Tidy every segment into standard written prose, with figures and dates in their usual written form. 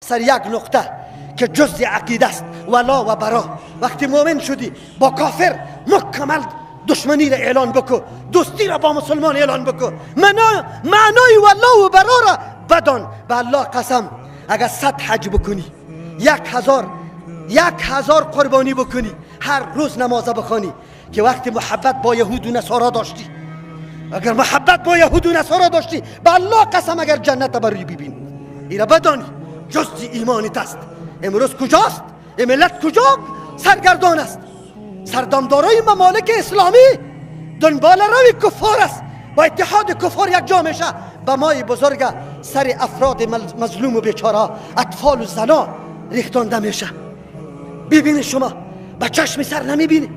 سر یک نقطه که جزء عقیده است، ولا و برا. وقتی مؤمن شدی با کافر مکمل دشمنی را اعلان بکو، دوستی را با مسلمان اعلان بکو، معنای ولا و برا را بدان. به الله قسم اگر 100 حج بکنی، 1000 قربانی بکنی، هر روز نماز بخوانی، که وقتی محبت با یهود و نصارا داشتی، اگر محبت با یهود و نصارا داشتی، به الله قسم اگر جنت بروی ببین. اینا بدانی جزء ایمانیت است. امروز کجاست؟ این ملت کجا سرگردان است؟ سردمدارای ممالک اسلامی دنبال روی کفار است، با اتحاد کفار یک جا میشه. به مای بزرگ سر افراد مظلوم و بیچاره، اطفال و زنا ریختانده میشه. ببینید شما به چشم سر نمیبینی،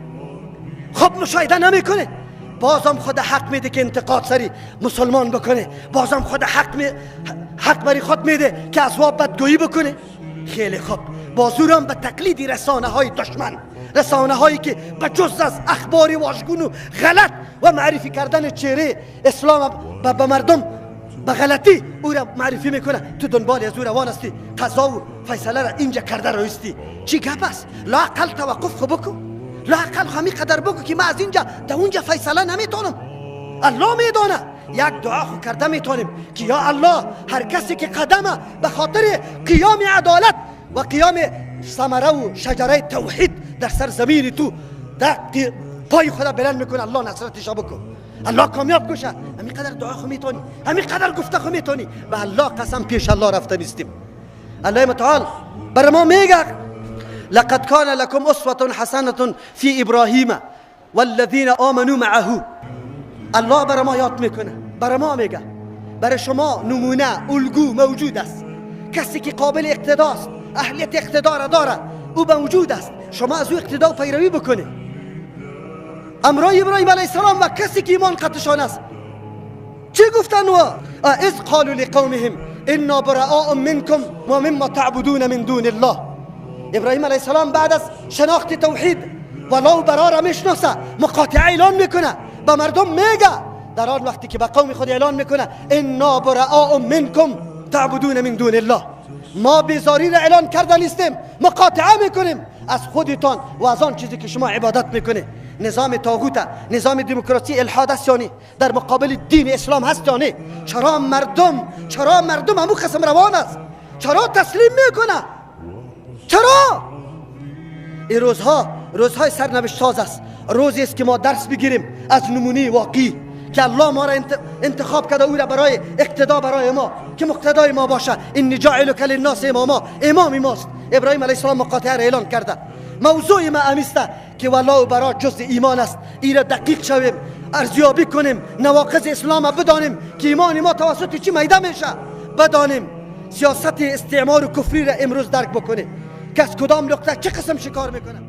خب مشاهده نمیکنه. بازم خود حق میده که انتقاد سری مسلمان بکنه، بازم خود حق بری خود میده که از واب بدگویی بکنه. خیلی خوب، بازورم به تقلیدی رسانه های دشمن، رسانه هایی که به جز از اخباری واژگون و غلط و معرفی کردن چهره اسلام به مردم به غلطی او را معرفی میکنه، تو دنبال از او روان هستی، قضا و فیصله را اینجا کرده رویستی. چی گپ است؟ لااقل توقف خو بکن، لااقل همین قدر بگو که ما از اینجا تا اونجا فیصله نمیتونم، الله میدونه. یک دعا خو کرده میتونیم که یا الله هر کسی که قدمه به خاطر قیام عدالت و قیام ثمره و شجره توحید در سر زمین تو در پای خدا بلند میکنه، الله نصرتش بکن، الله کامیاب کشه. همین قدر دعا خو میتونی، همین قدر گفته خو میتونی. به الله قسم پیش الله رفته نیستیم. الله متعال بر ما میگه لقد كان لكم اسوة حسنة في ابراهیم والذین آمنوا معه. الله بر ما یاد میکنه، بر ما میگه بر شما نمونه الگو موجود است. کسی که قابل اقتداست، اهلیت اقتدار داره، او موجود است، شما از او اقتدا و پیروی بکنه. امرای ابراهیم علیه السلام و کسی که ایمان قطعشان است چه گفتن؟ و اذ قالوا لقومهم انا براء منکم و مما تعبدون من دون الله. ابراهیم علیه السلام بعد از شناخت توحید ولا و برا را میشناسه، مقاطعه اعلان میکنه، به مردم میگه در آن وقتی که به قوم خود اعلان میکنه انا براء منکم تعبدون من دون الله، ما بیزاری را اعلان کرده نیستیم، مقاطعه میکنیم از خودتان و از آن چیزی که شما عبادت میکنه. نظام طاغوت، نظام دموکراسی الحاد است یا نه؟ در مقابل دین اسلام هست یا نه؟ چرا مردم همو قسم روان است؟ چرا تسلیم میکنه؟ چرا؟ این روزهای سرنوشت ساز است، روزی است که ما درس بگیریم از نمونه واقعی که الله ما را انتخاب کرده، او را برای اقتدا برای ما که مقتدای ما باشه. این جاعلک للناس امام ماست. ابراهیم علیه السلام مقاطعه را اعلان کرده. موضوع ما امیسته که ولا و برا جزء ایمان است. این را دقیق شویم، ارزیابی کنیم، نواقض اسلام بدانیم که ایمان ما توسط چی میده میشه، بدانیم سیاست استعمار و کفری را امروز درک بکنیم که از کدام نقطه چه قسم شکار میکنه.